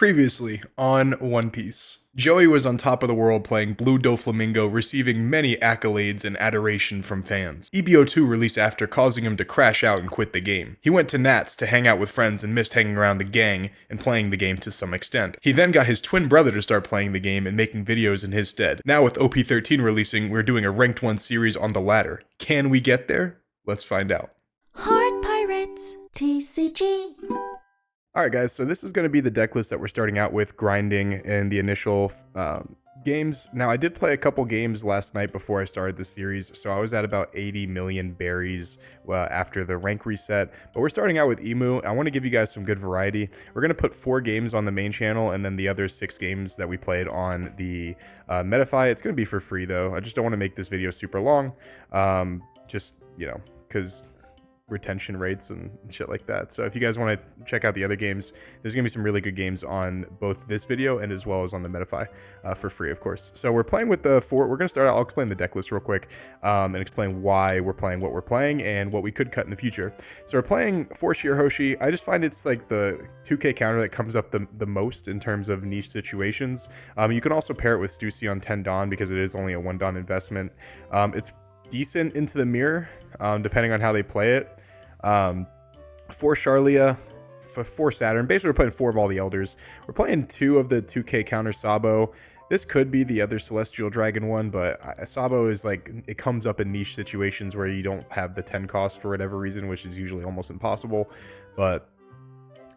Previously on One Piece, Joey was on top of the world playing Blue Doflamingo, receiving many accolades and adoration from fans. EBO2 released after, causing him to crash out and quit the game. He went to Nats to hang out with friends and missed hanging around the gang and playing the game to some extent. He then got his twin brother to start playing the game and making videos in his stead. Now with OP13 releasing, we're doing a Ranked 1 series on the ladder. Can we get there? Let's find out. Heart Pirates TCG. Alright guys, so this is going to be the deck list that we're starting out with, grinding in the initial games. Now I did play a couple games last night before I started this series, so I was at about 80 million berries after the rank reset. But we're starting out with Imu. I want to give you guys some good variety. We're going to put 4 games on the main channel and then the other 6 games that we played on the Metafy. It's going to be for free though. I just don't want to make this video super long, just, you know, because retention rates and shit like that. So if you guys want to check out the other games, there's gonna be some really good games on both this video and as well as on the Metafy for free, of course. So we're playing with the 4. We're gonna start out. I'll explain the deck list real quick and explain why we're playing what we're playing and what we could cut in the future. So we're playing 4 Shirahoshi. I just find it's like the 2k counter that comes up the most in terms of niche situations. You can also pair it with Stussy on 10 Dawn because it is only a 1 Dawn investment. It's decent into the mirror depending on how they play it. 4 Charlia, 4 Saturn. Basically, we're playing 4 of all the Elders. We're playing 2 of the 2k counter Sabo. This could be the other Celestial Dragon one, but Sabo is like, it comes up in niche situations where you don't have the 10 cost for whatever reason, which is usually almost impossible. But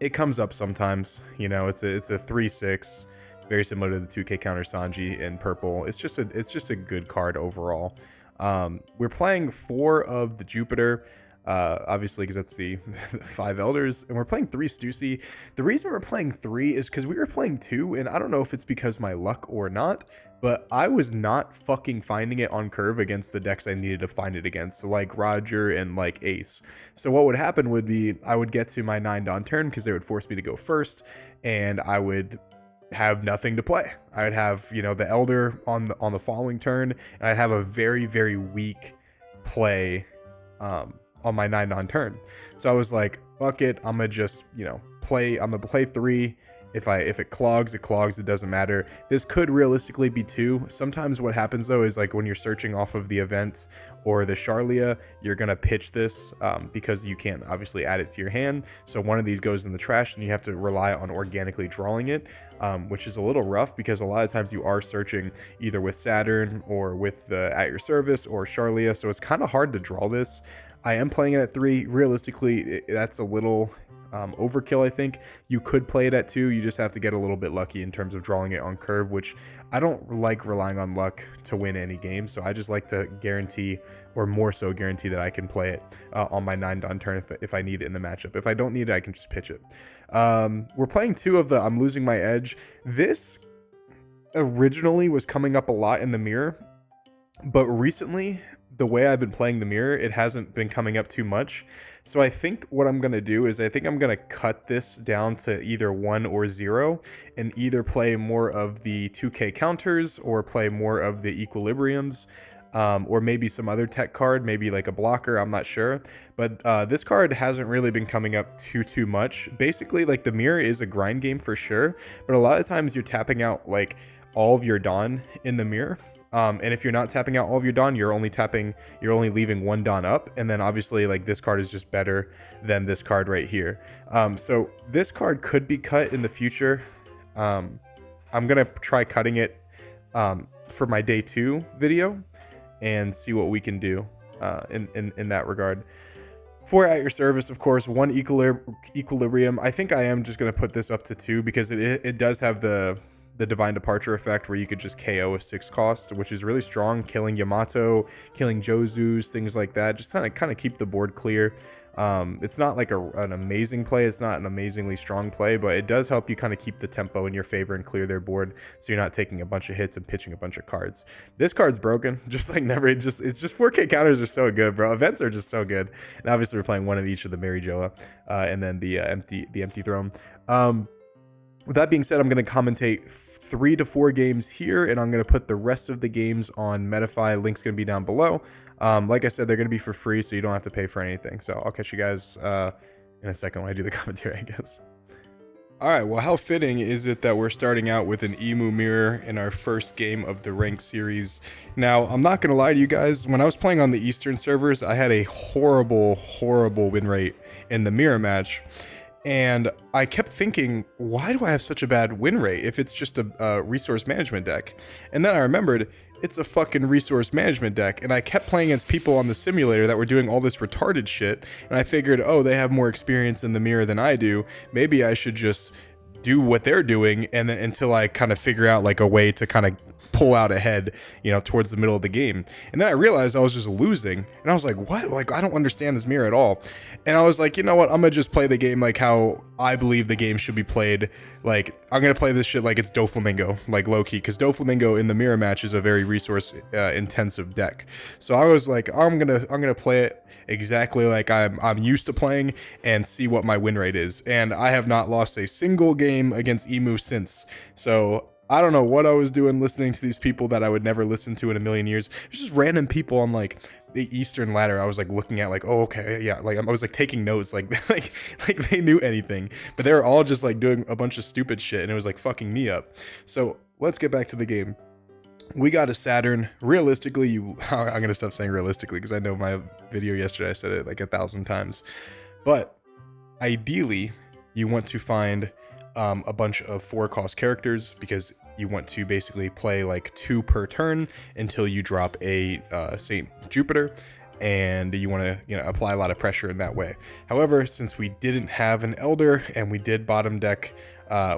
it comes up sometimes. You know, it's a 3/6, very similar to the 2k counter Sanji in purple. It's just a good card overall. We're playing 4 of the Jupiter. Obviously because that's the 5 Elders, and we're playing 3 Stussy. The reason we're playing 3 is because we were playing 2, and I don't know if it's because my luck or not, but I was not fucking finding it on curve against the decks I needed to find it against, like Roger and like Ace. So what would happen would be I would get to my 9 Dawn turn because they would force me to go first, and I would have nothing to play. I would have, you know, the Elder on the following turn, and I'd have a very, very weak play on my 9 Dawn turn. So I was like, fuck it, I'm gonna just, you know, I'm gonna play 3. If it clogs, it clogs, it doesn't matter. This could realistically be 2. Sometimes what happens though is like when you're searching off of the event or the Charlia, you're gonna pitch this because you can't obviously add it to your hand. So one of these goes in the trash and you have to rely on organically drawing it, which is a little rough because a lot of times you are searching either with Saturn or with the At Your Service or Charlia. So it's kind of hard to draw this. I am playing it at 3. Realistically, that's a little overkill, I think. You could play it at 2. You just have to get a little bit lucky in terms of drawing it on curve, which I don't like relying on luck to win any game. So I just like to guarantee, or more so guarantee, that I can play it on my 9 Dawn turn if I need it in the matchup. If I don't need it, I can just pitch it. We're playing 2 of the I'm Losing My Edge. This originally was coming up a lot in the mirror, but recently, the way I've been playing the mirror, it hasn't been coming up too much. So I think what I'm going to do is I think I'm going to cut this down to either 1 or 0 and either play more of the 2k counters or play more of the equilibriums, or maybe some other tech card, maybe like a blocker, I'm not sure. But this card hasn't really been coming up too much. Basically, like, the mirror is a grind game for sure, but a lot of times you're tapping out like all of your Dawn in the mirror. And if you're not tapping out all of your Dawn, you're only leaving 1 Dawn up. And then obviously, like, this card is just better than this card right here. So this card could be cut in the future. I'm going to try cutting it for my day 2 video and see what we can do in that regard. 4 At Your Service, of course, 1 Equilibrium. I think I am just going to put this up to 2 because it does have the Divine Departure effect where you could just KO a 6 cost, which is really strong, killing Yamato, killing Jozu's, things like that. Just kind of keep the board clear. It's not like an amazing play. It's not an amazingly strong play, but it does help you kind of keep the tempo in your favor and clear their board so you're not taking a bunch of hits and pitching a bunch of cards. This card's broken, just like never. It's just 4k counters are so good, bro. Events are just so good. And obviously we're playing 1 of each of the Mary Joa and then the empty throne. With that being said, I'm going to commentate 3 to 4 games here, and I'm going to put the rest of the games on Metafy. Link's going to be down below. Like I said, they're going to be for free, so you don't have to pay for anything. So I'll catch you guys in a second when I do the commentary, I guess. Alright, well, how fitting is it that we're starting out with an Imu mirror in our first game of the ranked series. Now, I'm not gonna lie to you guys, when I was playing on the Eastern servers, I had a horrible win rate in the mirror match. And I kept thinking, why do I have such a bad win rate if it's just a resource management deck? And then I remembered, it's a fucking resource management deck, and I kept playing against people on the simulator that were doing all this retarded shit, and I figured, oh, they have more experience in the mirror than I do, maybe I should just do what they're doing, and then until I kind of figure out like a way to kind of pull out ahead, you know, towards the middle of the game. And then I realized I was just losing, and I was like, what? Like, I don't understand this mirror at all. And I was like, you know what, I'm gonna just play the game like how I believe the game should be played. Like, I'm gonna play this shit like it's Doflamingo, like low-key, because Doflamingo in the mirror match is a very resource intensive deck. So I was like, I'm gonna play it exactly like I'm used to playing and see what my win rate is. And I have not lost a single game against Imu since. So I don't know what I was doing listening to these people that I would never listen to in a million years. It's just random people on like the Eastern ladder. I was like looking at like, oh, okay, yeah, like I was like taking notes, like like they knew anything, but they were all just like doing a bunch of stupid shit, and it was like fucking me up. So let's get back to the game. We got a Saturn. Realistically, I'm gonna stop saying realistically because I know my video yesterday I said it like 1,000 times, but ideally you want to find a bunch of 4-cost characters, because you want to basically play like 2 per turn until you drop a Saint Jupiter, and you want to, you know, apply a lot of pressure in that way. However, since we didn't have an Elder and we did bottom deck,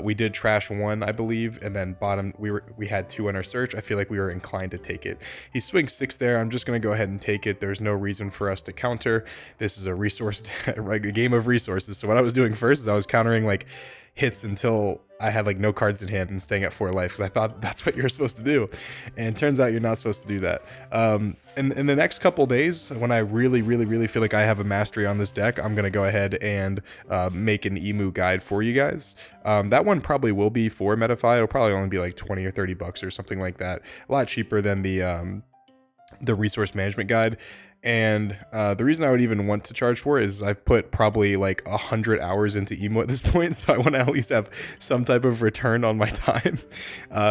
we did trash 1, I believe, and then bottom we had 2 on our search. I feel like we were inclined to take it. He swings 6 there. I'm just gonna go ahead and take it. There's no reason for us to counter. This is a resource, a game of resources. So what I was doing first is I was countering like hits until I had like no cards in hand and staying at 4 life, because I thought that's what you're supposed to do, and it turns out you're not supposed to do that. In the next couple days, when I really feel like I have a mastery on this deck, I'm gonna go ahead and make an Imu guide for you guys. That one probably will be for Metafy. It'll probably only be like 20 or 30 bucks or something like that. A lot cheaper than the resource management guide. And the reason I would even want to charge for it is I've put probably like 100 hours into Imu at this point, so I want to at least have some type of return on my time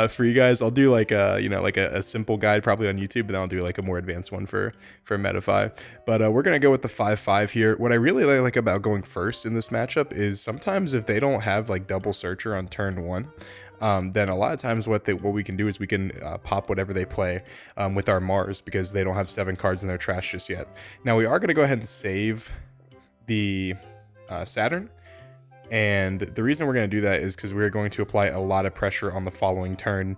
for you guys. I'll do like a, you know, like a simple guide probably on YouTube, but then I'll do like a more advanced one for Metafy. But we're gonna go with the 5/5 here. What I really like about going first in this matchup is sometimes if they don't have like double searcher on turn 1, then a lot of times what we can do is we can pop whatever they play with our Mars, because they don't have 7 cards in their trash just yet. Now we are going to go ahead and save the Saturn, and the reason we're going to do that is because we're going to apply a lot of pressure on the following turn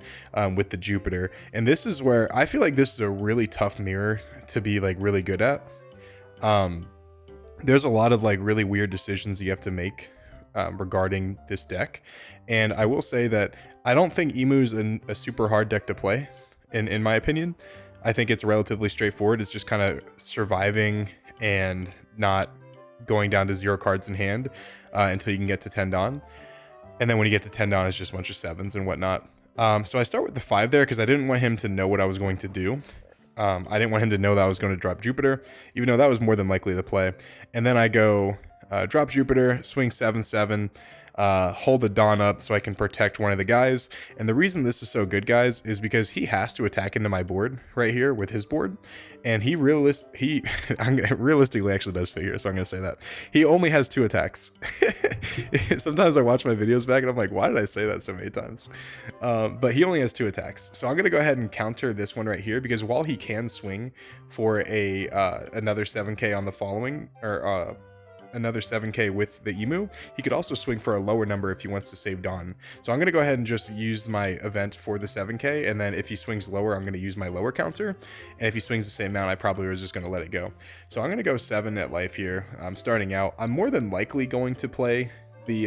with the Jupiter. And this is where I feel like this is a really tough mirror to be like really good at. There's a lot of like really weird decisions you have to make regarding this deck, and I will say that I don't think Imu's a super hard deck to play. In my opinion, I think it's relatively straightforward. It's just kind of surviving and not going down to 0 cards in hand until you can get to 10 Dawn, and then when you get to 10 Dawn, it's just a bunch of 7s and whatnot. So I start with the 5 there because I didn't want him to know what I was going to do. I didn't want him to know that I was going to drop Jupiter, even though that was more than likely the play. And then I go drop Jupiter, swing 7/7, hold a Dawn up so I can protect one of the guys. And the reason this is so good, guys, is because he has to attack into my board right here with his board, and he realistically actually does fit here, so I'm gonna say that he only has 2 attacks. Sometimes I watch my videos back and I'm like, why did I say that so many times? But he only has 2 attacks, so I'm gonna go ahead and counter this one right here, because while he can swing for a another 7k on the following, or another 7k with the Imu, he could also swing for a lower number if he wants to save Dawn. So I'm going to go ahead and just use my event for the 7k, and then if he swings lower, I'm going to use my lower counter, and if he swings the same amount, I probably was just going to let it go. So I'm going to go 7 at life here. I'm starting out. I'm more than likely going to play the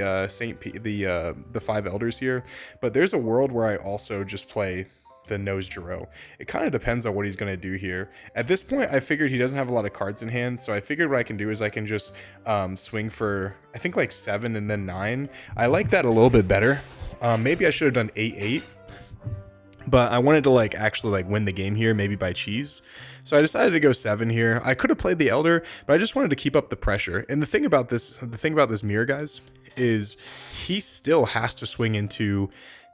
the 5 Elders here, but there's a world where I also just play the nose Zoro. It kind of depends on what he's going to do here. At this point, I figured he doesn't have a lot of cards in hand, so I figured what I can do is I can just swing for, I think, like 7 and then 9. I like that a little bit better. Maybe I should have done 8/8, but I wanted to like actually like win the game here, maybe by cheese. So I decided to go 7 here. I could have played the Elder, but I just wanted to keep up the pressure. And the thing about this mirror, guys, is he still has to swing into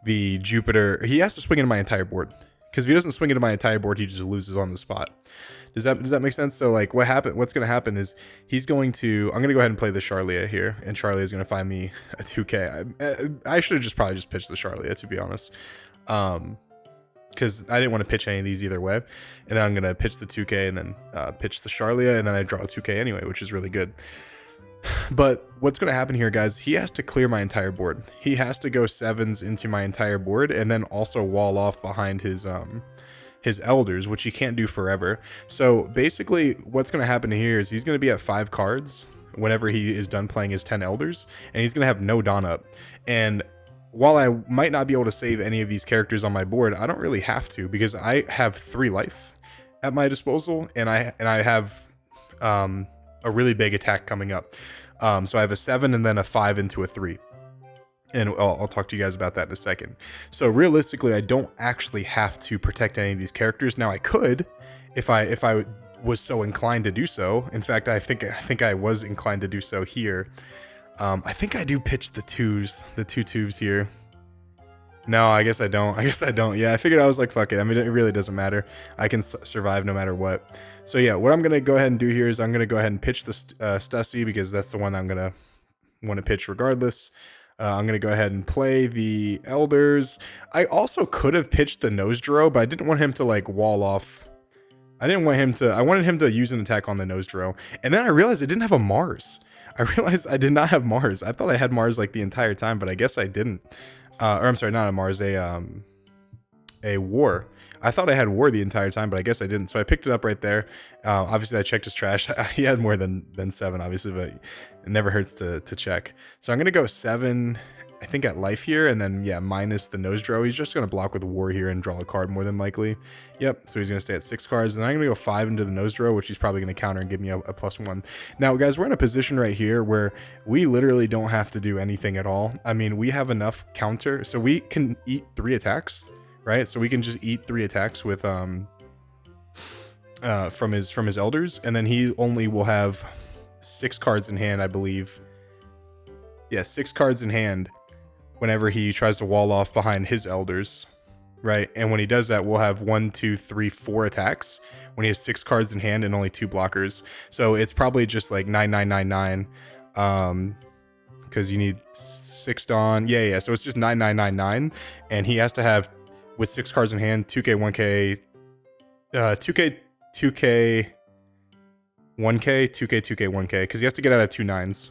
the Jupiter. He has to swing into my entire board, because if he doesn't swing into my entire board, he just loses on the spot. Does that make sense? So like what's going to happen is I'm going to go ahead and play the Charlia here, and Charlia is going to find me a 2k. I should have probably just pitched the Charlia, to be honest. Because I didn't want to pitch any of these either way. And then I'm going to pitch the 2k and then pitch the Charlia, and then I draw a 2k anyway, which is really good. But what's going to happen here, guys, he has to clear my entire board. He has to go 7s into my entire board and then also wall off behind his elders, which he can't do forever. So basically what's going to happen here is he's going to be at 5 cards whenever he is done playing his 10 elders, and he's going to have no Dawn up. And while I might not be able to save any of these characters on my board, I don't really have to, because I have 3 life at my disposal, and I have a really big attack coming up. So I have a 7 and then a 5 into a 3. And I'll talk to you guys about that in a second. So realistically, I don't actually have to protect any of these characters. Now I could, if I was so inclined to do so. In fact, I think I was inclined to do so here. I think I do pitch the 2s, the 2 tubes here. No, I guess I don't. Yeah, I figured, I was like, fuck it. I mean, it really doesn't matter. I can survive no matter what. So yeah, what I'm going to go ahead and do here is I'm going to go ahead and pitch the Stussy, because that's the one I'm going to want to pitch regardless. I'm going to go ahead and play the Elders. I also could have pitched the Nosedro, but I didn't want him to like wall off. I wanted him to use an attack on the Nosedro. And then I realized I didn't have a Mars. I realized I did not have Mars. I thought I had Mars like the entire time, but I guess I didn't. Or I'm sorry, not a Mars, a War. I thought I had War the entire time, but I guess I didn't. So I picked it up right there. Obviously, I checked his trash. He had more than 7, obviously, but it never hurts to check. So I'm going to go 7, I think, at life here, and then, yeah, minus the Nosedro. He's just going to block with War here and draw a card more than likely. Yep, so he's going to stay at 6 cards. And then I'm going to go 5 into the Nosedro, which he's probably going to counter and give me a +1. Now, guys, we're in a position right here where we literally don't have to do anything at all. I mean, we have enough counter, so we can eat 3 attacks. Right, so we can just eat 3 attacks with from his elders, and then he only will have 6 cards in hand, I believe. Yeah, 6 cards in hand whenever he tries to wall off behind his elders, right? And when he does that, we'll have 1, 2, 3, 4 attacks when he has 6 cards in hand and only 2 blockers. So it's probably just like 9999. Because you need 6 Dawn. Yeah. So it's just 9999, and he has to have, with 6 cards in hand, 2k, 1k, 2k, 2k, 1k, 2k, 2k, 1k, because he has to get out of 2 9s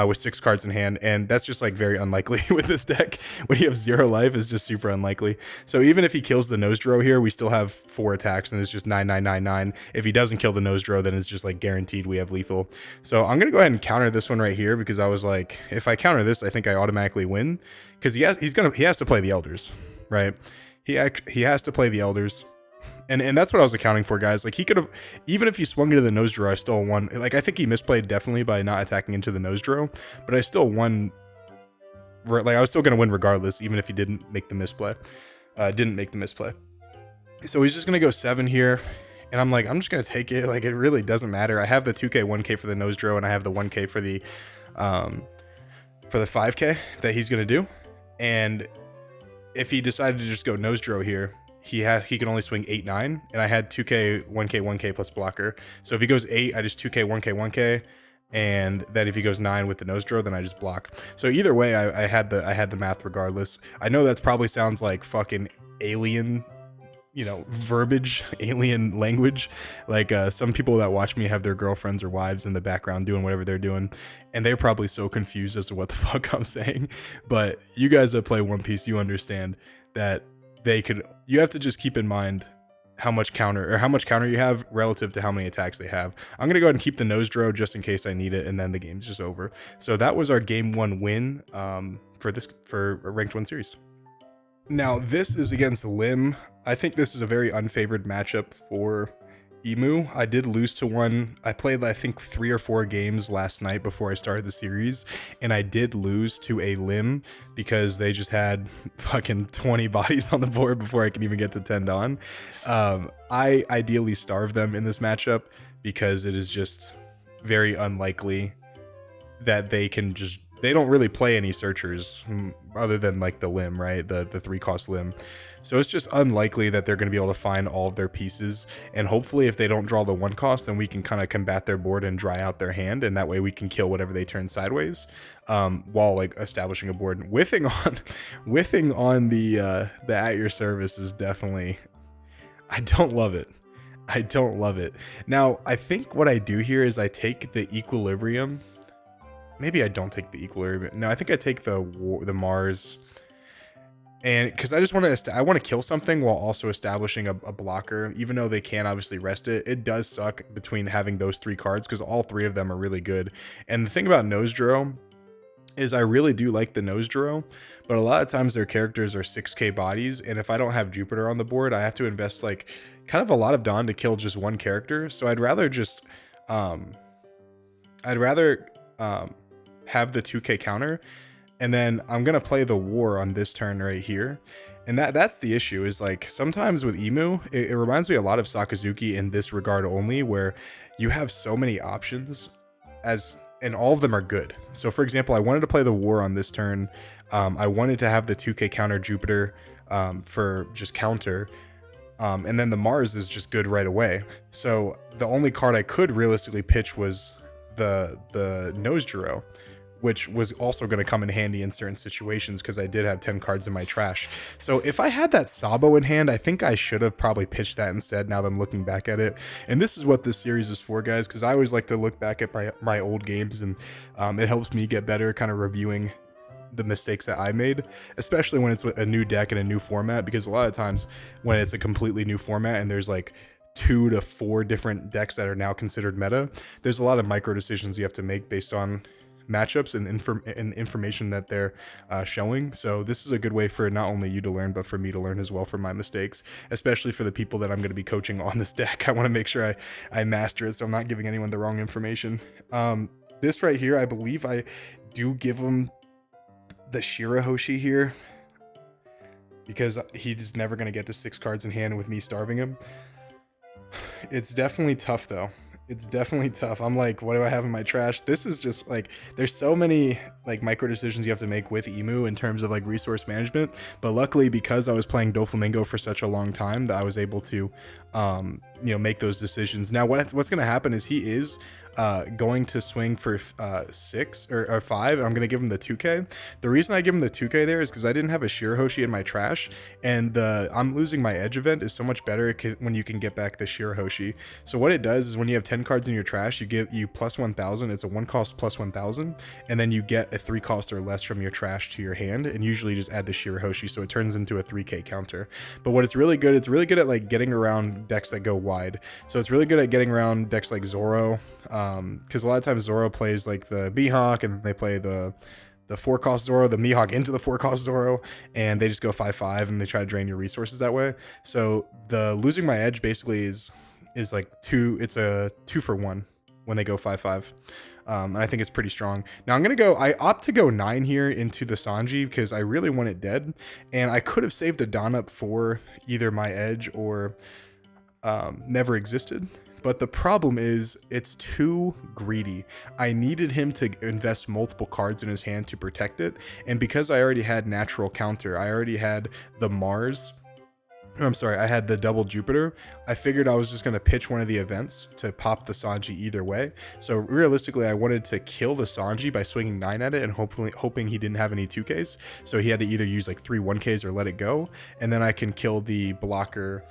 with 6 cards in hand, and that's just like very unlikely with this deck. When you have 0 life, it's just super unlikely. So even if he kills the Nosedro here, we still have 4 attacks, and it's just 9999. If he doesn't kill the Nosedro, then it's just like guaranteed we have lethal. So I'm gonna go ahead and counter this one right here, because I was like, if I counter this, I think I automatically win, because he has to play the Elders, right? He has to play the Elders, and that's what I was accounting for, guys. Like, he could have, even if he swung into the Nosedro, I still won. Like, I think he misplayed definitely by not attacking into the Nosedro, but I still won. Like, I was still gonna win regardless, even if he didn't make the misplay. So he's just gonna go 7 here, and I'm like, I'm just gonna take it. Like, it really doesn't matter. I have the 2k, 1k for the Nosedro, and I have the 1k for the 5k that he's gonna do, and if he decided to just go Nosedro here, he can only swing 8, 9, and I had 2k, 1k, 1k plus blocker. So if he goes 8, I just 2k, 1k, 1k, and then if he goes 9 with the Nosedro, then I just block. So either way, I had the math regardless. I know that probably sounds like fucking alien, verbiage, alien language. Like some people that watch me have their girlfriends or wives in the background doing whatever they're doing, and they're probably so confused as to what the fuck I'm saying. But you guys that play One Piece, you understand that you have to just keep in mind how much counter you have relative to how many attacks they have. I'm gonna go ahead and keep the Nosedro just in case I need it, and then the game's just over. So that was our game 1 win for a ranked 1 series. Now this is against Lim. I think this is a very unfavored matchup for Imu. I did lose to one. I played, I think, 3 or 4 games last night before I started the series, and I did lose to a limb because they just had fucking 20 bodies on the board before I can even get to 10 Dawn. I ideally starve them in this matchup because it is just very unlikely that they don't really play any searchers other than like the limb, right? The 3-cost limb. So it's just unlikely that they're going to be able to find all of their pieces. And hopefully if they don't draw the 1-cost, then we can kind of combat their board and dry out their hand. And that way we can kill whatever they turn sideways, while like establishing a board. Whiffing on the at your service is definitely, I don't love it. I don't love it. Now, I think what I do here is I take the equilibrium. Maybe I don't take the equilibrium. No, I think I take the Mars. And because I just want to kill something while also establishing a blocker, even though they can obviously rest it. It does suck between having those 3 cards because all 3 of them are really good. And the thing about Nose Zoro is I really do like the Nose Zoro, but a lot of times their characters are 6k bodies, and if I don't have Jupiter on the board, I have to invest like kind of a lot of Dawn to kill just one character. So I'd rather just have the 2k counter, and then I'm gonna play the War on this turn right here. And that's the issue, is like sometimes with Imu, it reminds me a lot of Sakazuki in this regard only, where you have so many options and all of them are good. So for example, I wanted to play the War on this turn. I wanted to have the 2k counter Jupiter for just counter. And then the Mars is just good right away. So the only card I could realistically pitch was the Nose Zoro, which was also going to come in handy in certain situations because I did have 10 cards in my trash. So if I had that Sabo in hand, I think I should have probably pitched that instead, now that I'm looking back at it. And this is what this series is for, guys, because I always like to look back at my old games, and it helps me get better, kind of reviewing the mistakes that I made, especially when it's a new deck and a new format, because a lot of times when it's a completely new format and there's like 2 to 4 different decks that are now considered meta, there's a lot of micro decisions you have to make based on matchups and information that they're showing. So this is a good way for not only you to learn, but for me to learn as well from my mistakes, especially for the people that I'm going to be coaching on this deck. I want to make sure I master it, so I'm not giving anyone the wrong information. This right here, I believe I do give him the Shirahoshi here, because he's never going to get to 6 cards in hand with me starving him. It's definitely tough though. It's definitely tough. I'm like, what do I have in my trash? This is just like, there's so many like micro decisions you have to make with Imu in terms of like resource management. But luckily, because I was playing Doflamingo for such a long time, that I was able to, make those decisions. Now, what's going to happen is he is going to swing for 6 or 5. I'm going to give him the 2k. The reason I give him the 2k there is because I didn't have a Shirahoshi in my trash, and the I'm losing my edge event is so much better when you can get back the Shirahoshi. So what it does is when you have 10 cards in your trash, you plus 1000. It's a 1-cost plus 1000, and then you get a 3-cost or less from your trash to your hand, and usually just add the Shirahoshi, so it turns into a 3k counter. But what it's really good at like getting around decks that go wide. So it's really good at getting around decks like Zoro, because a lot of times Zoro plays like the Mihawk, and they play the 4-cost Zoro, the Mihawk into the 4-cost Zoro, and they just go 5/5 and they try to drain your resources that way. So the losing my edge basically is like it's a 2-for-1 when they go 5/5. And I think it's pretty strong. Now I opt to go 9 here into the Sanji because I really want it dead, and I could have saved a Dawn up for either my edge or never existed. But the problem is it's too greedy. I needed him to invest multiple cards in his hand to protect it, and because I already had natural counter, I already had the Mars, I had the double Jupiter, I figured I was just going to pitch one of the events to pop the Sanji either way. So realistically, I wanted to kill the Sanji by swinging 9 at it and hoping he didn't have any 2Ks. So he had to either use like 3 1Ks or let it go, and then I can kill the blocker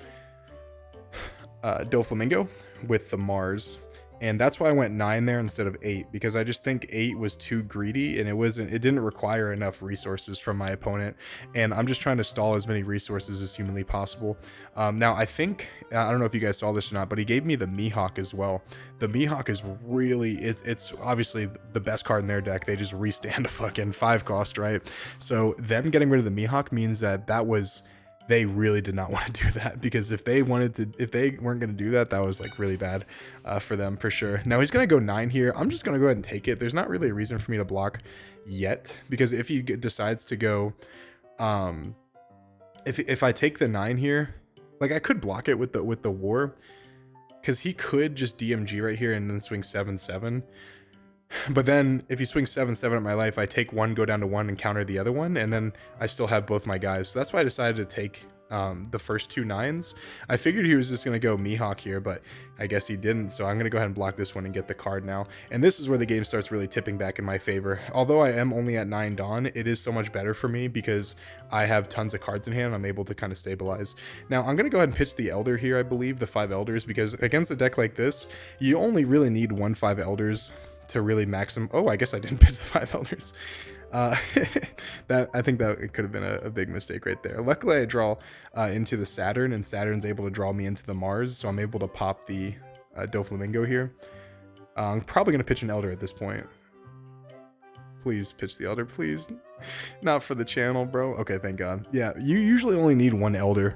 Doflamingo with the Mars. And that's why I went 9 there instead of 8, because I just think 8 was too greedy, and it didn't require enough resources from my opponent, and I'm just trying to stall as many resources as humanly possible. Now I think, I don't know if you guys saw this or not, but he gave me the Mihawk as well. The Mihawk is really, it's obviously the best card in their deck. They just restand a fucking 5-cost, right? So them getting rid of the Mihawk means that was they really did not want to do that, because if they weren't going to do that, that was like really bad for them for sure. Now he's going to go 9 here. I'm just going to go ahead and take it. There's not really a reason for me to block yet, because if he decides to go, if I take the 9 here, like I could block it with the war, because he could just DMG right here and then swing 7-7. But then if he swings 7-7 at my life, I take 1, go down to 1 and counter the other one, and then I still have both my guys. So that's why I decided to take the first 2 9s. I figured he was just going to go Mihawk here, but I guess he didn't. So I'm going to go ahead and block this one and get the card now. And this is where the game starts really tipping back in my favor. Although I am only at 9 Dawn, it is so much better for me because I have tons of cards in hand. I'm able to kind of stabilize. Now I'm going to go ahead and pitch the Elder here, I believe, the 5 Elders, because against a deck like this, you only really need 1 5 Elders to really maximum. Oh, I guess I didn't pitch the 5 Elders. That I think that it could have been a big mistake right there. Luckily I draw into the Saturn, and Saturn's able to draw me into the Mars, so I'm able to pop the Doflamingo here. I'm probably going to pitch an Elder at this point. Please pitch the Elder, please. Not for the channel, bro. Okay, thank God. Yeah, you usually only need 1 Elder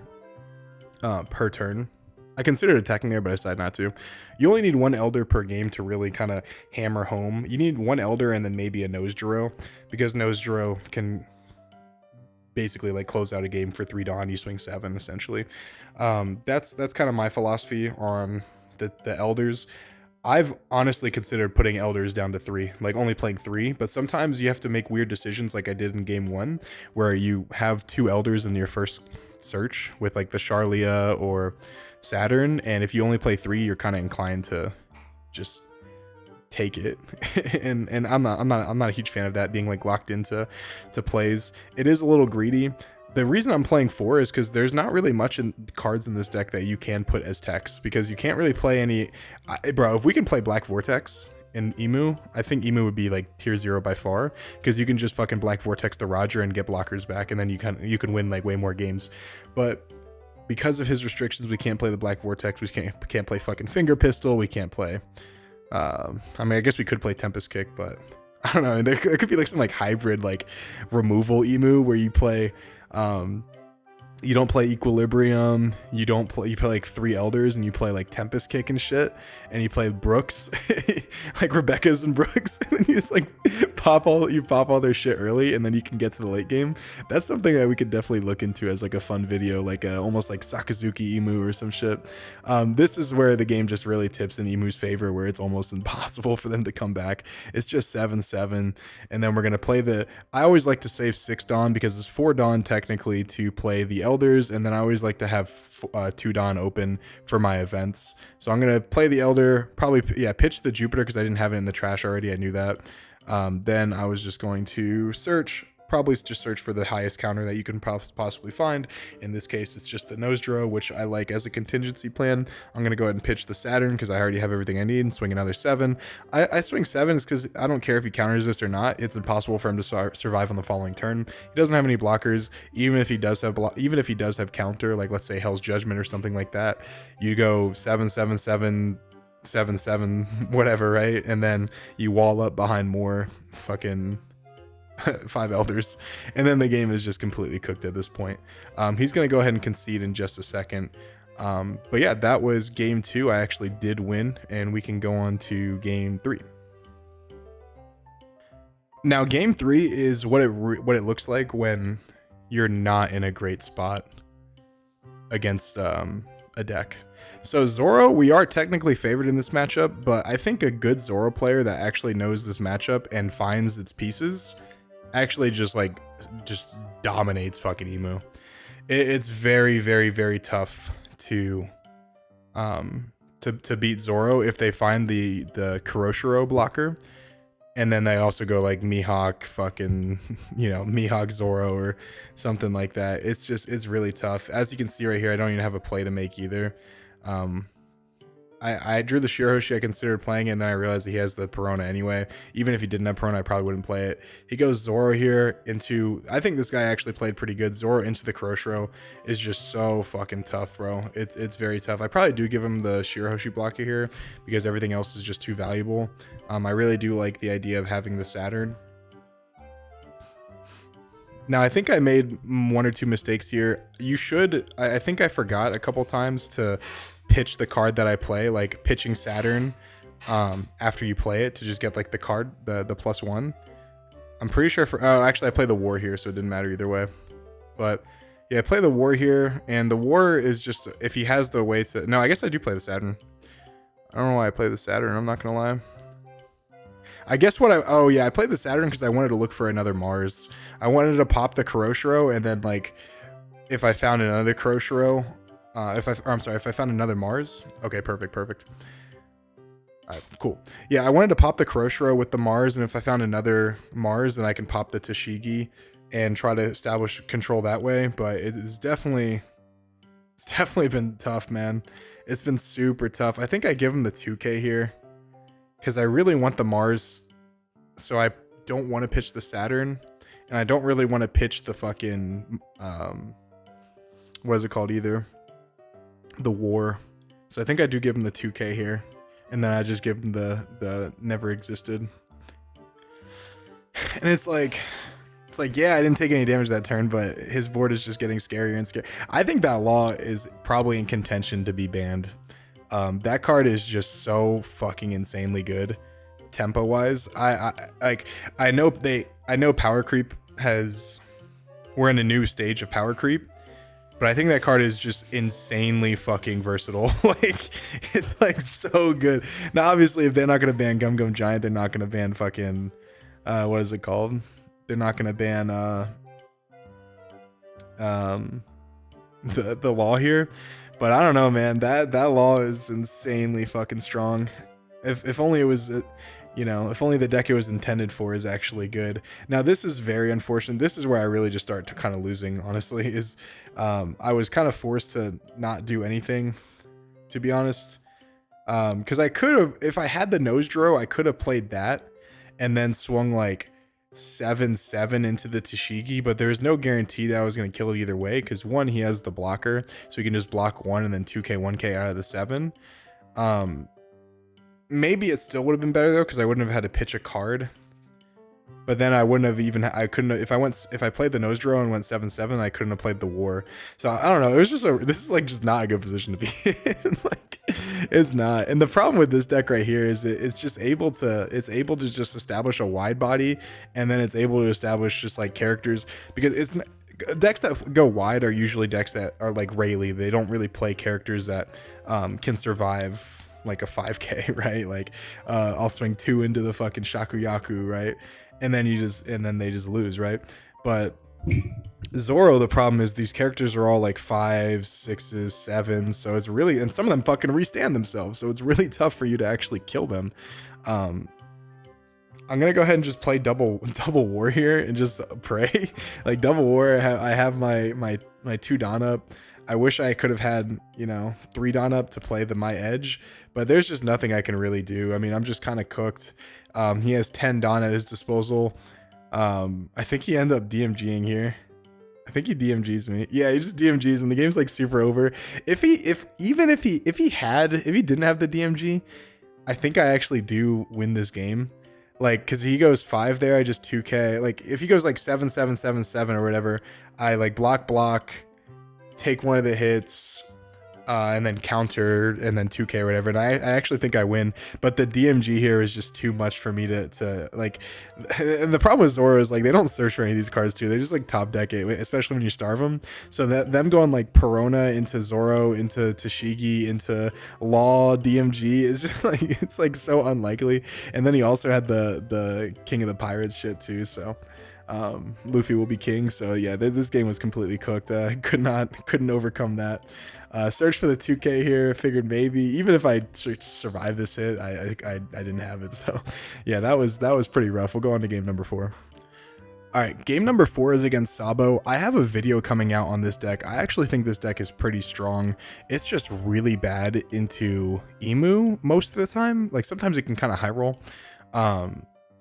per turn. I considered attacking there, but I decided not to. You only need 1 Elder per game to really kind of hammer home. You need 1 Elder and then maybe a Nose Juro, because Nose Juro can basically like close out a game for 3 Dawn. You swing 7 essentially. That's kind of my philosophy on the Elders. I've honestly considered putting Elders down to 3, like only playing 3, but sometimes you have to make weird decisions like I did in game 1, where you have 2 Elders in your first search with like the Charlia or Saturn, and if you only play 3, you're kind of inclined to just take it. and I'm not a huge fan of that, being like locked into plays. It is a little greedy. The reason I'm playing 4 is because there's not really much in cards in this deck that you can put as techs, because you can't really play any. Bro, if we can play Black Vortex in Imu, I think Imu would be like tier 0 by far, because you can just fucking Black Vortex the Roger and get blockers back, and then you can win like way more games. But because of his restrictions, we can't play the Black Vortex. We can't play fucking Finger Pistol. We can't play. I mean, I guess we could play Tempest Kick, but I don't know. There could be like some like hybrid like removal Imu where you play. You don't play Equilibrium, you play like 3 Elders, and you play like Tempest Kick and shit, and you play Brooks, like Rebecca's and Brooks, and then you just like pop all their shit early, and then you can get to the late game. That's something that we could definitely look into as like a fun video, like almost like Sakazuki Imu or some shit. This is where the game just really tips in Imu's favor, where it's almost impossible for them to come back. It's just 7-7, and then we're gonna play I always like to save 6 Dawn, because it's 4 Dawn technically to play the Elders, and then I always like to have 2 Dawn open for my events. So I'm gonna play the Elder, probably pitch the Jupiter because I didn't have it in the trash already. I knew that. Then I was just going to probably just search for the highest counter that you can possibly find. In this case, it's just the Nose Juro, which I like as a contingency plan. I'm going to go ahead and pitch the Saturn because I already have everything I need, and swing another 7. I swing 7s because I don't care if he counters this or not. It's impossible for him to survive on the following turn. He doesn't have any blockers. Even if he does have counter, like let's say Hell's Judgment or something like that, you go 7-7-7, 7-7, whatever, right? And then you wall up behind more fucking 5 Elders, and then the game is just completely cooked at this point. He's gonna go ahead and concede in just a second. But yeah, that was game 2. I actually did win, and we can go on to game 3. Now game 3 is what it looks like when you're not in a great spot against a deck. So Zoro, we are technically favored in this matchup, but I think a good Zoro player that actually knows this matchup and finds its pieces actually just dominates fucking Imu. It's very, very, very tough to beat Zoro if they find the Kuroshiro blocker, and then they also go like Mihawk fucking, Mihawk Zoro or something like that. It's really tough. As you can see right here, I don't even have a play to make either. I drew the Shirahoshi. I considered playing it, and then I realized he has the Perona anyway. Even if he didn't have Perona, I probably wouldn't play it. He goes Zoro here into, I think this guy actually played pretty good. Zoro into the Kuroshiro is just so fucking tough, bro. It's very tough. I probably do give him the Shirahoshi blocker here because everything else is just too valuable. I really do like the idea of having the Saturn. Now, I think I made one or two mistakes here. You should, I think I forgot a couple times to pitch the card that I play, like pitching Saturn after you play it to just get like the card, the +1. I'm pretty sure oh, actually I play the war here, so it didn't matter either way. But yeah, I play the war here, and the war is just, if he has the way to, no, I guess I do play the Saturn. I don't know why I play the Saturn, I'm not gonna lie. I guess oh yeah, I played the Saturn because I wanted to look for another Mars. I wanted to pop the Kuroshiro, and then like, if I found another Kuroshiro, if I found another Mars. Okay, perfect. Alright, cool. Yeah, I wanted to pop the Kuroshiro with the Mars, and if I found another Mars, then I can pop the Tashigi and try to establish control that way. But it's definitely been tough, man. It's been super tough. I think I give him the 2K here, because I really want the Mars, so I don't want to pitch the Saturn, and I don't really want to pitch the fucking, what is it called either? The War. So I think I do give him the 2K here, and then I just give him the Never Existed. And it's like, yeah, I didn't take any damage that turn, but his board is just getting scarier and scarier. I think that Law is probably in contention to be banned. That card is just so fucking insanely good, tempo wise. I know power creep we're in a new stage of power creep, but I think that card is just insanely fucking versatile. Like, it's like so good. Now, obviously, if they're not gonna ban Gum Gum Giant, they're not gonna ban fucking what is it called? They're not gonna ban the Law here. But I don't know, man. That Law is insanely fucking strong. If only it was, if only the deck it was intended for is actually good. Now, this is very unfortunate. This is where I really just start to kind of losing, honestly, is I was kind of forced to not do anything, to be honest. Because I could have, if I had the nose draw, I could have played that and then swung like 7/7 into the Tashigi, but there's no guarantee that I was going to kill it either way, because one, he has the blocker, so he can just block 1 and then 2k 1k out of the 7. Maybe it still would have been better though, because I wouldn't have had to pitch a card, but then I wouldn't have even, I couldn't have, if I played the nose draw and went 7/7, I couldn't have played the war. So I don't know, it was just this is like just not a good position to be in. Like, it's not. And the problem with this deck right here is it's just able to just establish a wide body, and then it's able to establish just like characters, because it's decks that go wide are usually decks that are like Rayleigh. They don't really play characters that can survive like a 5k, right? Like I'll swing 2 into the fucking Shakuyaku, right? And then they just lose, right? But Zoro, the problem is these characters are all like 5s, 6s, 7s, so it's really, and some of them fucking restand themselves, so it's really tough for you to actually kill them. I'm gonna go ahead and just play double war here and just pray. Like double war, I have my 2 Dawn up. I wish I could have had 3 Dawn up to play my edge, but there's just nothing I can really do. I mean, I'm just kind of cooked. He has 10 Dawn at his disposal. I think he ended up DMGing here. I think he DMGs me. Yeah, he just DMGs and the game's like super over. If he didn't have the DMG, I think I actually do win this game. Like, cause he goes 5 there, I just 2k. Like if he goes like 7/7/7/7 or whatever, I like block, take one of the hits, and then counter, and then 2k or whatever, and I actually think I win. But the DMG here is just too much for me to like. And the problem with Zoro is like they don't search for any of these cards too. They just like top deck it, especially when you starve them. So that them going like Perona into Zoro into Tashigi into Law DMG is just like, it's like so unlikely. And then he also had the King of the Pirates shit too. So Luffy will be king. So yeah, this game was completely cooked. Couldn't overcome that. Search for the 2k here, figured maybe even if I survive this hit, I didn't have it. So yeah, that was pretty rough. We'll go on to game number 4. All right, game number 4 is against Sabo. I have a video coming out on this deck. I actually think this deck is pretty strong. It's just really bad into Imu most of the time. Like sometimes it can kind of high roll,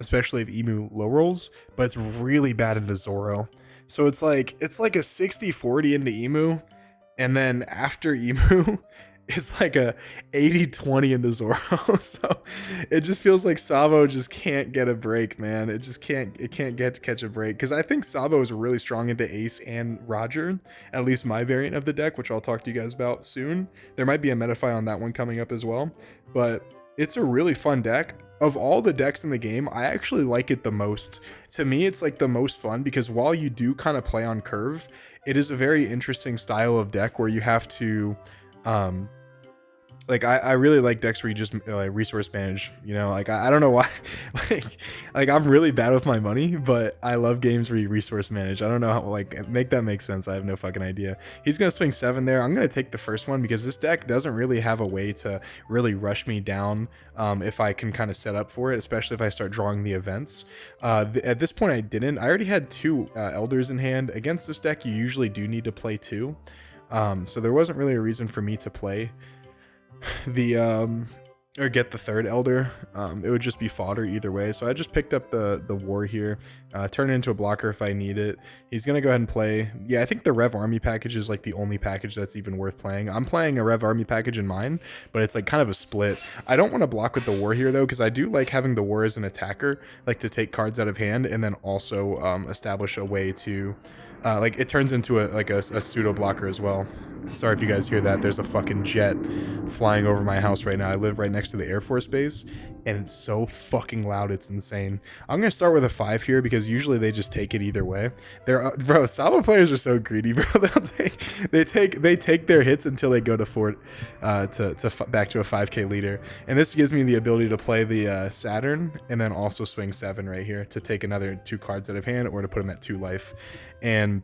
especially if Imu low rolls, but it's really bad into Zoro. So it's like a 60-40 into Imu. And then after Imu, it's like a 80-20 into Zoro. So it just feels like Sabo just can't get a break, man. It can't catch a break. Because I think Sabo is really strong into Ace and Roger, at least my variant of the deck, which I'll talk to you guys about soon. There might be a metafy on that one coming up as well. But it's a really fun deck. Of all the decks in the game, I actually like it the most. To me, it's like the most fun because while you do kind of play on curve, it is a very interesting style of deck where you have to like I really like decks where you just like resource manage, you know, like I don't know why, like I'm really bad with my money, but I love games where you resource manage. I don't know how, like, make that make sense. I have no fucking idea. He's gonna swing 7 there. I'm gonna take the first one because this deck doesn't really have a way to really rush me down if I can kind of set up for it, especially if I start drawing the events. At this point I didn't. I already had 2 elders in hand. Against this deck you usually do need to play 2, so there wasn't really a reason for me to play the or get the 3rd elder. It would just be fodder either way, so I just picked up the war here, turn it into a blocker if I need it. He's gonna go ahead and play, yeah, I think the Rev Army package is like the only package that's even worth playing. I'm playing a Rev Army package in mine, but it's like kind of a split. I don't want to block with the war here though, because I do like having the war as an attacker, like to take cards out of hand and then also establish a way to like it turns into a pseudo blocker as well. Sorry if you guys hear that. There's a fucking jet flying over my house right now. I live right next to the Air Force Base, and it's so fucking loud. It's insane. I'm gonna start with a 5 here because usually they just take it either way. They're bro. Sabo players are so greedy, bro. They take their hits until they go to back to a 5k leader, and this gives me the ability to play the Saturn and then also swing 7 right here to take another 2 cards out of hand or to put them at 2 life. And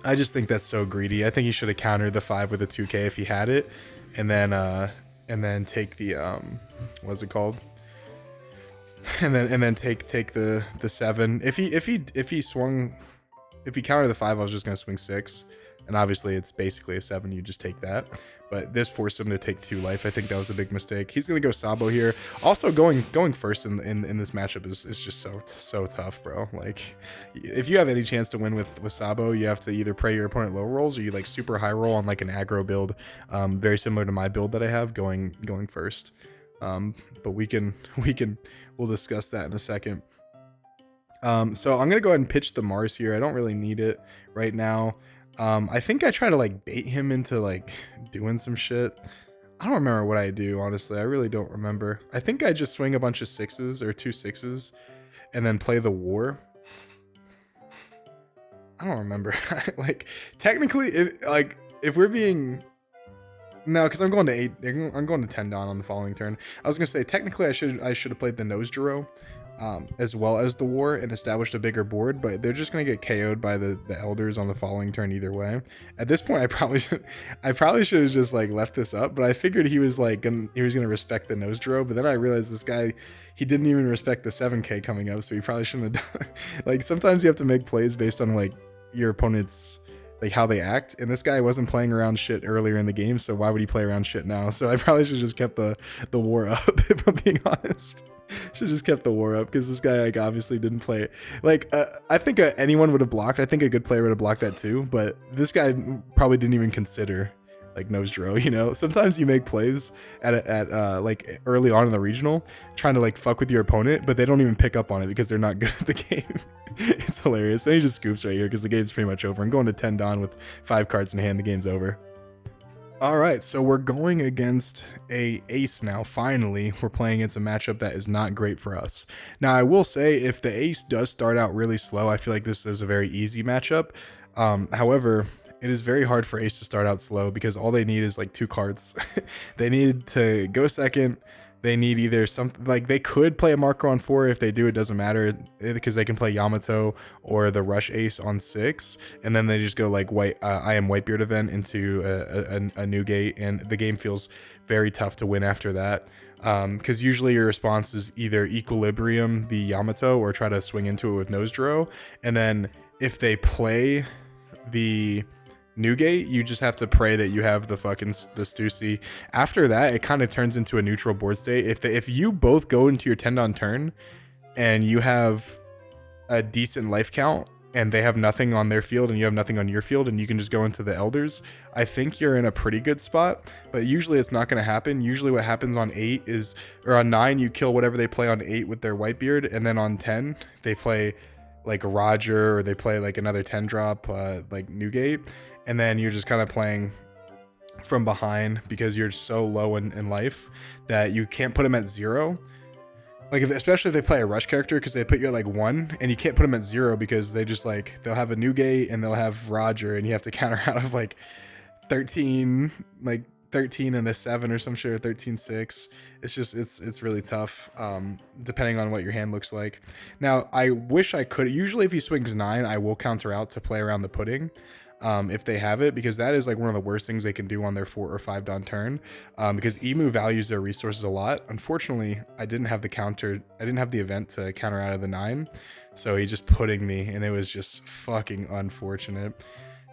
I just think that's so greedy. I think he should have countered the 5 with a 2k if he had it, and then take the what's it called? And then take the 7. If he countered the 5, I was just gonna swing 6, and obviously it's basically a 7. You just take that. But this forced him to take 2 life. I think that was a big mistake. He's gonna go Sabo here. Also, going first in this matchup is just so tough, bro. Like, if you have any chance to win with Sabo, you have to either pray your opponent low rolls or you like super high roll on like an aggro build, very similar to my build that I have going first. But we'll discuss that in a second. So I'm gonna go ahead and pitch the Mars here. I don't really need it right now. I think I try to like bait him into like doing some shit. I don't remember what I do, honestly. I really don't remember. I think I just swing a bunch of 6s or 2 6s and then play the war. I don't remember. Like, technically, if we're being... No, because I'm going to 8. I'm going to 10 down on the following turn. I was gonna say technically I should have played the nose Zoro, as well as the war and established a bigger board, but they're just gonna get KO'd by the elders on the following turn either way. At this point, I probably should have just like left this up, but I figured he was gonna respect the nose Zoro, but then I realized this guy, he didn't even respect the 7k coming up, so he probably shouldn't have done. Like, sometimes you have to make plays based on like your opponent's, like, how they act, and this guy wasn't playing around shit earlier in the game, so why would he play around shit now? So I probably should have just kept the war up, if I'm being honest. Should just kept the war up, because this guy like obviously didn't play it. Like, I think anyone would have blocked. I think a good player would have blocked that too, but this guy probably didn't even consider like nose Zoro, you know? Sometimes you make plays at like early on in the regional trying to like fuck with your opponent, but they don't even pick up on it because they're not good at the game. It's hilarious. Then he just scoops right here because the game's pretty much over. I'm going to 10 down with 5 cards in hand. The game's over. All right, so we're going against a ace now. Finally, we're playing against a matchup that is not great for us. Now, I will say, if the ace does start out really slow, I feel like this is a very easy matchup. However, it is very hard for ace to start out slow because all they need is like 2 cards. They need to go second. They need either something like, they could play a marker on 4. If they do, it doesn't matter because they can play Yamato or the rush ace on 6, and then they just go like I am Whitebeard event into a new gate, and the game feels very tough to win after that. Because usually your response is either equilibrium the Yamato or try to swing into it with nose Zoro, and then if they play the Newgate, you just have to pray that you have the fucking the Stussy. After that, it kind of turns into a neutral board state. If you both go into your 10 on turn and you have a decent life count and they have nothing on their field and you have nothing on your field and you can just go into the elders, I think you're in a pretty good spot. But usually it's not going to happen. Usually what happens on 8 is, or on 9, you kill whatever they play on 8 with their Whitebeard, and then on 10 they play like a Roger, or they play like another 10 drop like Newgate, and then you're just kind of playing from behind because you're so low in life that you can't put them at 0. Like, especially if they play a rush character, because they put you at like 1, and you can't put them at 0 because they just like, they'll have a Newgate and they'll have Roger, and you have to counter out of like 13, like 13 and a 7 or some shit, or 13-6. It's just, it's really tough, depending on what your hand looks like. Now, I wish I could. Usually if he swings 9, I will counter out to play around the pudding. If they have it, because that is like one of the worst things they can do on their 4 or 5 dawn turn, because Imu values their resources a lot. Unfortunately, I didn't have the event to counter out of the 9, so he just pudding me, and it was just fucking unfortunate,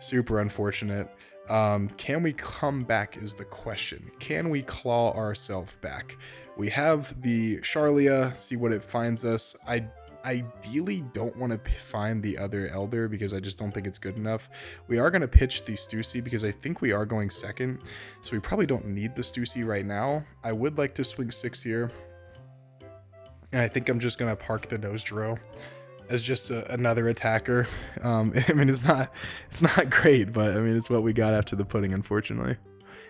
super unfortunate. Can we come back is the question. Can we claw ourselves back? We have the Charlia, see what it finds us. I ideally don't want to find the other elder because I just don't think it's good enough. We are going to pitch the Stussy because I think we are going second, so we probably don't need the Stussy right now. I would like to swing 6 here, and I think I'm just going to park the Nosdro as just another attacker. I mean, it's not great, but I mean, it's what we got after the pudding, unfortunately.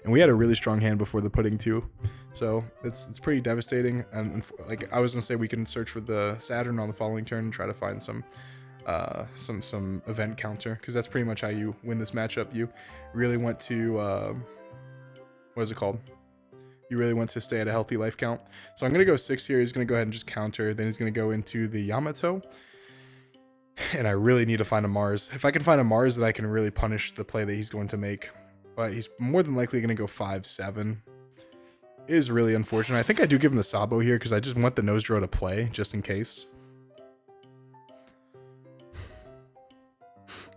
And we had a really strong hand before the pudding too, so it's pretty devastating. And like I was gonna say, we can search for the Saturn on the following turn and try to find some event counter, because that's pretty much how you win this matchup. You really want to what is it called? You really want to stay at a healthy life count. So I'm gonna go 6 here. He's gonna go ahead and just counter. Then he's gonna go into the Yamato. And I really need to find a Mars. If I can find a Mars, then I can really punish the play that he's going to make. But he's more than likely going to go 5-7. It is really unfortunate. I think I do give him the Sabo here because I just want the Nosdro to play just in case.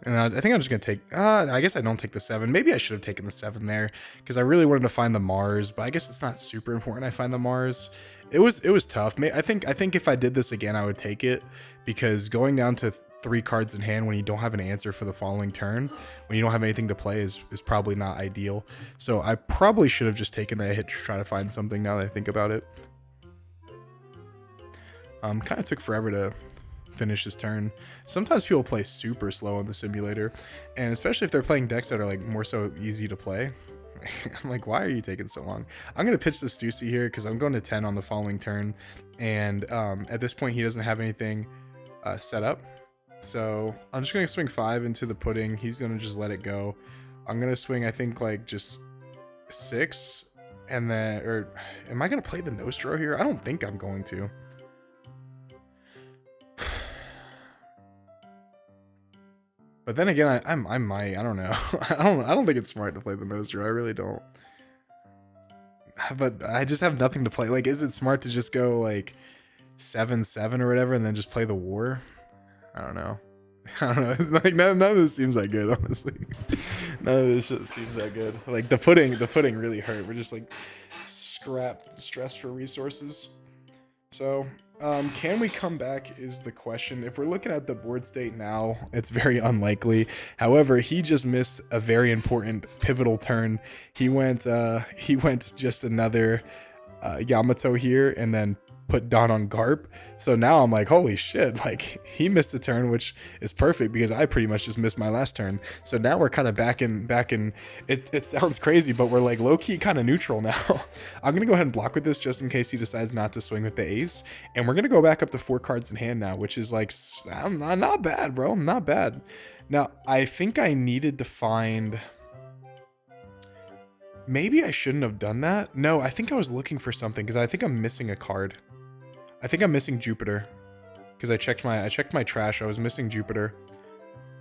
And I think I'm just going to take... I guess I don't take the 7. Maybe I should have taken the 7 there because I really wanted to find the Mars. But I guess it's not super important I find the Mars. It was tough. I think if I did this again, I would take it, because going down to 3 cards in hand when you don't have an answer for the following turn, when you don't have anything to play, is probably not ideal. So I probably should have just taken that hit to try to find something now that I think about it. Kind of took forever to finish his turn. Sometimes people play super slow in the simulator, and especially if they're playing decks that are like more so easy to play. I'm like, why are you taking so long? I'm going to pitch the Stussy here because I'm going to 10 on the following turn, and at this point he doesn't have anything set up. So I'm just going to swing 5 into the pudding. He's going to just let it go. I'm going to swing, I think, like just 6, and then, or am I going to play the Nostro here? I don't think I'm going to. But then again, I might. I don't know. I don't think it's smart to play the Nostro. I really don't. But I just have nothing to play. Like, is it smart to just go like 7-7 or whatever and then just play the war? I don't know. I don't know. Like none of this seems that good, honestly. None of this shit seems that good. Like the pudding really hurt. We're just like stressed for resources. So can we come back is the question. If we're looking at the board state now, it's very unlikely. However, he just missed a very important pivotal turn. He went just another Yamato here and then put Dawn on Garp. So now I'm like, holy shit, like he missed a turn, which is perfect because I pretty much just missed my last turn. So now we're kind of back in it sounds crazy, but we're like low-key kind of neutral now. I'm gonna go ahead and block with this just in case he decides not to swing with the ace, and we're gonna go back up to 4 cards in hand now, which is like not bad, bro. Not bad. Now I think I needed to find, maybe I shouldn't have done that. No, I think I was looking for something because I think I'm missing a card. I think I'm missing Jupiter because I checked my trash. I was missing Jupiter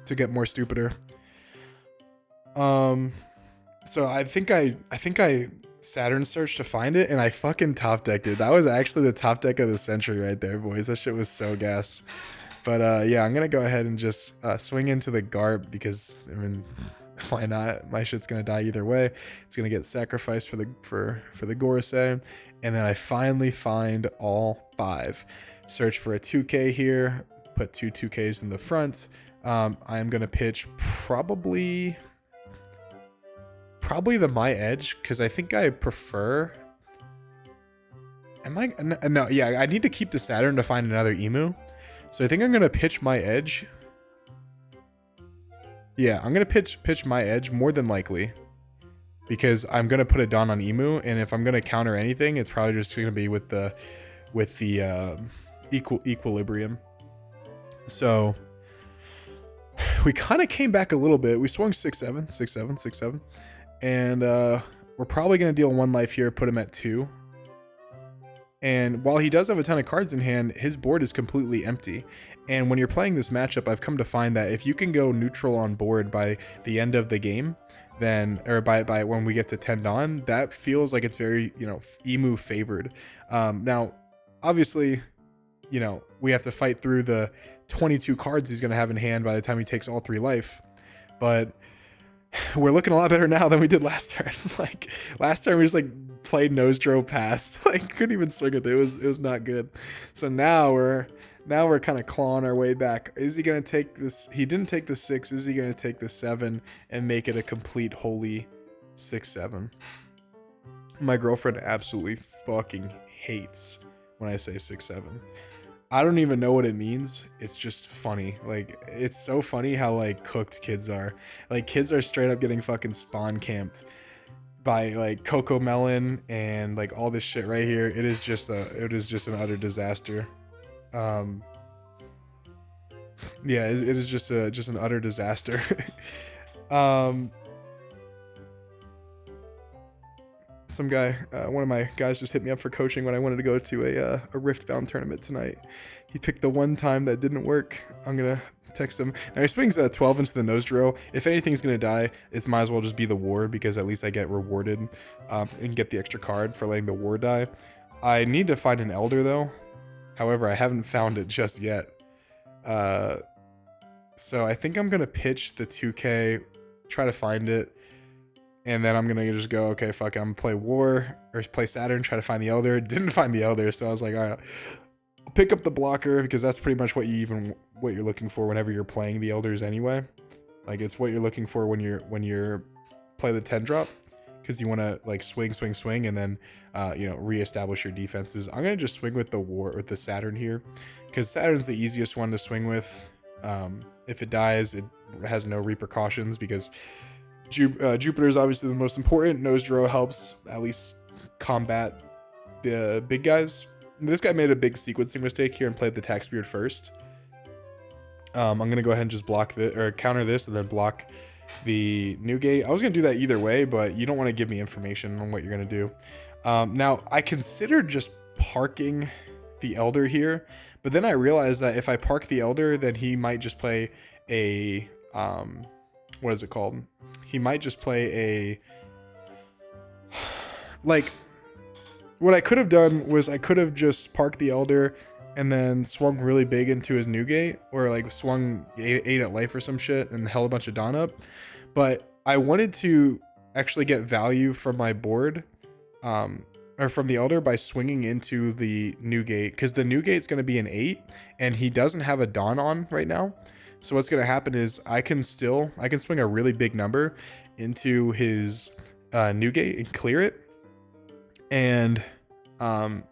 to get more stupider. So I think I Saturn searched to find it, and I fucking top decked it. That was actually the top deck of the century right there, boys. That shit was so gas. But yeah, I'm gonna go ahead and just swing into the Garp because I mean, why not? My shit's gonna die either way. It's gonna get sacrificed for the Gorosei. And then I finally find all 5. Search for a 2K here, put 2 2Ks in the front, I am gonna pitch probably the My Edge, because I think I prefer. No, yeah, I need to keep the Saturn to find another Imu. So I think I'm gonna pitch My Edge. Yeah, I'm gonna pitch My Edge more than likely, because I'm gonna put a Dawn on Imu, and if I'm gonna counter anything, it's probably just gonna be with the equilibrium. So we kind of came back a little bit. We swung 6-7, 6-7, 6-7, and we're probably gonna deal 1 life here, put him at 2. And while he does have a ton of cards in hand, his board is completely empty. And when you're playing this matchup, I've come to find that if you can go neutral on board by the end of the game, then, or by when we get to 10 Dawn, that feels like it's very, you know, Imu favored. Now, obviously, you know, we have to fight through the 22 cards he's going to have in hand by the time he takes all 3 life. But we're looking a lot better now than we did last turn. Like, last turn we just like played nose drove past, like couldn't even swing with it. It was not good. So now we're kind of clawing our way back. Is he gonna take this? He didn't take the 6. Is he gonna take the 7 and make it a complete holy 6-7? My girlfriend absolutely fucking hates when I say 6-7. I don't even know what it means. It's just funny. Like, it's so funny how like cooked kids are. Like, kids are straight up getting fucking spawn camped by like Coco Melon and like all this shit right here. It is just an utter disaster. Yeah, it is just an utter disaster. Some guy, one of my guys just hit me up for coaching when I wanted to go to a Riftbound tournament tonight. He picked the one time that didn't work. I'm gonna text him. Now he swings 12 into the nose drill. If anything's gonna die, it might as well just be the war, because at least I get rewarded and get the extra card for letting the war die. I need to find an elder though. However, I haven't found it just yet. So I think I'm gonna pitch the 2K, try to find it. And then I'm gonna just go, okay, fuck it, I'm gonna play War, or play Saturn, try to find the Elder. Didn't find the Elder, so I was like, all right, I'll pick up the blocker, because that's pretty much what you're looking for whenever you're playing the Elders anyway. Like, it's what you're looking for when you're play the 10 drop, because you want to like swing, and then you know, reestablish your defenses. I'm gonna just swing with the War, with the Saturn here, because Saturn's the easiest one to swing with. If it dies, it has no repercussions, because Jupiter is obviously the most important. Nose draw helps at least combat the big guys. This guy made a big sequencing mistake here and played the Tax Beard first. I'm gonna go ahead and just block this, or counter this, and then block the Newgate. I was gonna do that either way, but you don't want to give me information on what you're gonna do. Now I considered just parking the Elder here, but then I realized that if I park the Elder, then he might just play a what is it called? He might just play a, like, what I could have done was I could have just parked the Elder and then swung really big into his Newgate, or like swung 8 at life or some shit and held a bunch of Dawn up. But I wanted to actually get value from my board, or from the Elder, by swinging into the Newgate, because the Newgate's going to be an 8 and he doesn't have a Dawn on right now. So what's going to happen is I can swing a really big number into his Newgate and clear it. And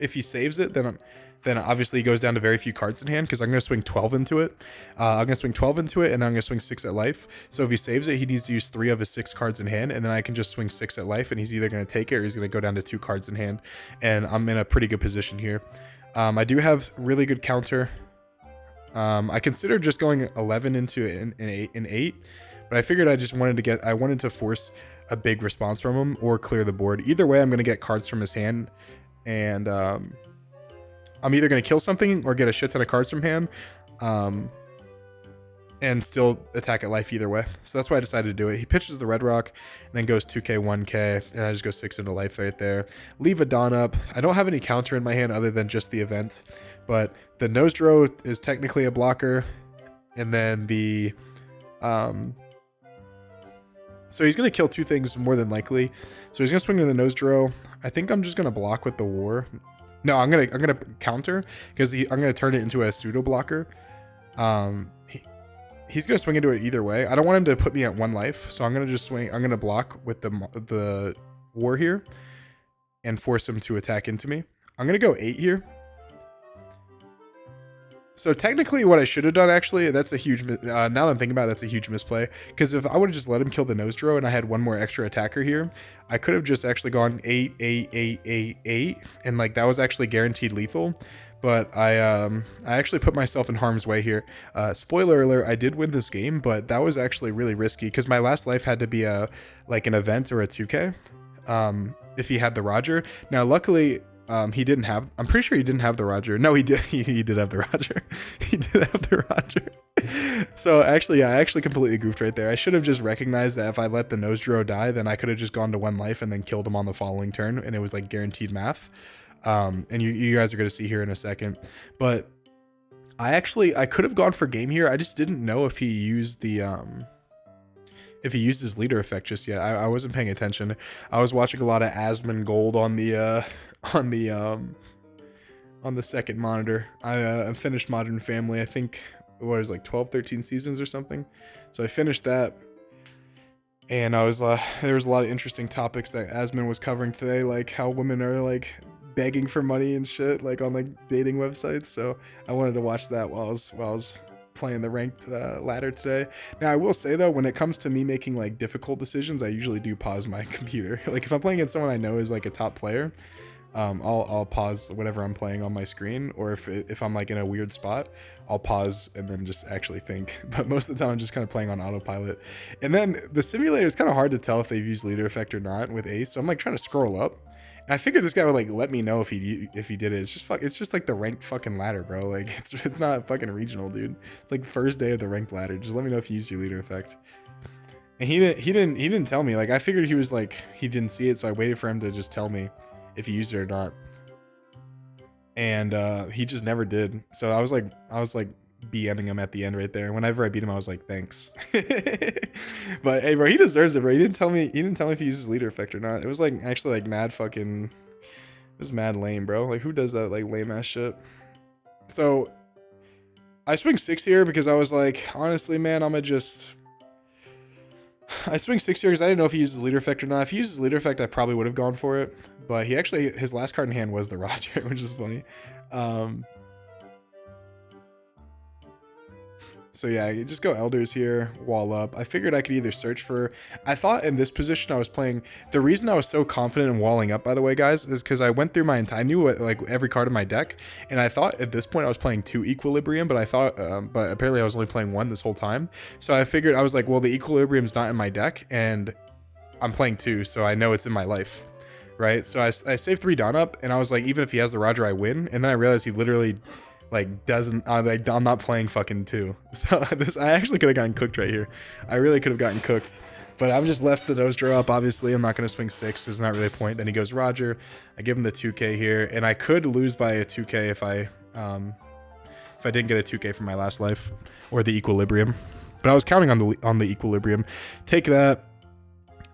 if he saves it, then obviously he goes down to very few cards in hand, because I'm going to swing 12 into it. I'm going to swing 12 into it, and then I'm going to swing 6 at life. So if he saves it, he needs to use 3 of his 6 cards in hand, and then I can just swing 6 at life, and he's either going to take it or he's going to go down to 2 cards in hand. And I'm in a pretty good position here. I do have really good counter. I considered just going 11 into an 8, but I figured I wanted to force a big response from him or clear the board. Either way, I'm going to get cards from his hand, and I'm either going to kill something or get a shit ton of cards from hand, and still attack at life either way. So that's why I decided to do it. He pitches the Red Rock and then goes 2k, 1k, and I just go 6 into life right there. Leave a Dawn up. I don't have any counter in my hand other than just the event, but the Nosedro is technically a blocker, and then the so he's gonna kill 2 things more than likely. So he's gonna swing with the Nosedro. I think I'm just gonna block with the War. No, I'm gonna counter, because I'm gonna turn it into a pseudo blocker. he's gonna swing into it either way. I don't want him to put me at 1 life, so I'm gonna just swing. I'm gonna block with the war here and force him to attack into me. I'm gonna go 8 here. So technically what I should have done, actually, that's a huge, now that I'm thinking about it, that's a huge misplay. Because if I would have just let him kill the nose Zoro and I had 1 more extra attacker here, I could have just actually gone 8, 8, 8, 8, 8. And like that was actually guaranteed lethal. But I actually put myself in harm's way here. Spoiler alert, I did win this game, but that was actually really risky because my last life had to be like an event or a 2K. If he had the Roger. Now, luckily, he didn't have, I'm pretty sure he didn't have the Roger. No, he did. He did have the Roger. He did have the Roger. So actually, yeah, I actually completely goofed right there. I should have just recognized that if I let the nose Zoro die, then I could have just gone to 1 life and then killed him on the following turn. And it was like guaranteed math. And you guys are going to see here in a second, but I could have gone for game here. I just didn't know if he used his leader effect just yet. I wasn't paying attention. I was watching a lot of Asmon Gold on the second monitor. I finished Modern Family. I think it was like 12, 13 seasons or something. So I finished that. And I was, there was a lot of interesting topics that Asmon was covering today, like how women are like begging for money and shit, like on like dating websites. So I wanted to watch that while I was playing the ranked ladder today. Now I will say though, when it comes to me making like difficult decisions, I usually do pause my computer. Like if I'm playing against someone I know is like a top player, I'll pause whatever I'm playing on my screen, or if I'm like in a weird spot, I'll pause and then just actually think. But most of the time I'm just kind of playing on autopilot. And then the simulator is kind of hard to tell if they've used leader effect or not with Ace. So I'm like trying to scroll up. And I figured this guy would like let me know if he did it. It's just like the ranked fucking ladder, bro. Like it's not fucking regional, dude. It's like first day of the ranked ladder. Just let me know if you used your leader effect. And he didn't tell me. Like I figured he was like he didn't see it, so I waited for him to just tell me if he used it or not. And he just never did. So I was like BMing him at the end right there. Whenever I beat him, I was like, thanks. But hey, bro, he deserves it, bro. He didn't tell me if he uses leader effect or not. It was like actually like mad fucking, it was mad lame, bro. Like who does that like lame ass shit? So I swing 6 here because I was like, honestly, man, I swing 6 here because I didn't know if he uses leader effect or not. If he uses leader effect, I probably would have gone for it. But his last card in hand was the Roger, which is funny. So yeah, you just go elders here, wall up. I figured I could either search for, I thought in this position I was playing, the reason I was so confident in walling up, by the way, guys, is because I went through my entire, I knew like every card in my deck, and I thought at this point I was playing 2 equilibrium, but but apparently I was only playing 1 this whole time. So I figured, I was like, well, the equilibrium's not in my deck, and I'm playing 2, so I know it's in my life, right? So I saved 3 Dawn up, and I was like, even if he has the Roger, I win, and then I realized he literally like doesn't like I'm not playing fucking 2. So I actually could have gotten cooked right here. I really could have gotten cooked, but I've just left the nose draw up. Obviously I'm not going to swing 6. There's not really a point. Then he goes Roger. I give him the 2k here, and I could lose by a 2k if I didn't get a 2k from my last life or the equilibrium, but I was counting on the equilibrium. Take that.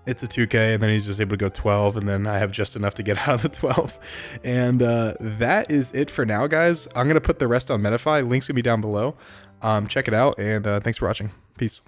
It's a 2k, and then he's just able to go 12, and then I have just enough to get out of the 12. And that is it for now, guys. I'm going to put the rest on Metafy. Link's going to be down below. Check it out, and thanks for watching. Peace.